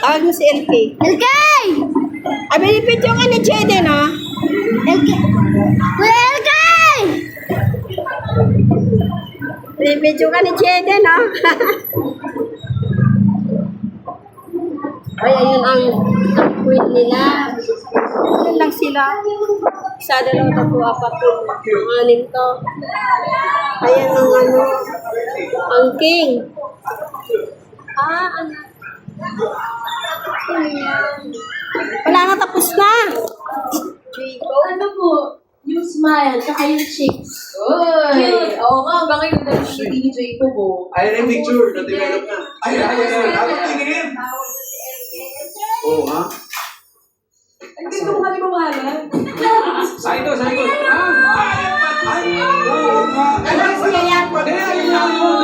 Tawag mo si LK. LK! Ay, binipidyo ka ni Jede, no? LK! Kuya LK! Binipidyo ka ni Jede, no? Ay, ayun ang queen nila. Ayun lang sila. Isa, dalawa, tatlo, apat, yung anim to. Ayan ang ano, ang king. Ano? Wala na, tapos na. Ano po? Yung smile, tsaka yung cheeks. Uy! Oo nga, bakit yung ganun hindi ni Jacob oh? Ayan yung picture, na-develop na. Ayan. Dapat tingin. Oo, ha? Ang ganda mo kami kumalat. Sa ito. Ay, oo nga. Ay, ayun lang yun.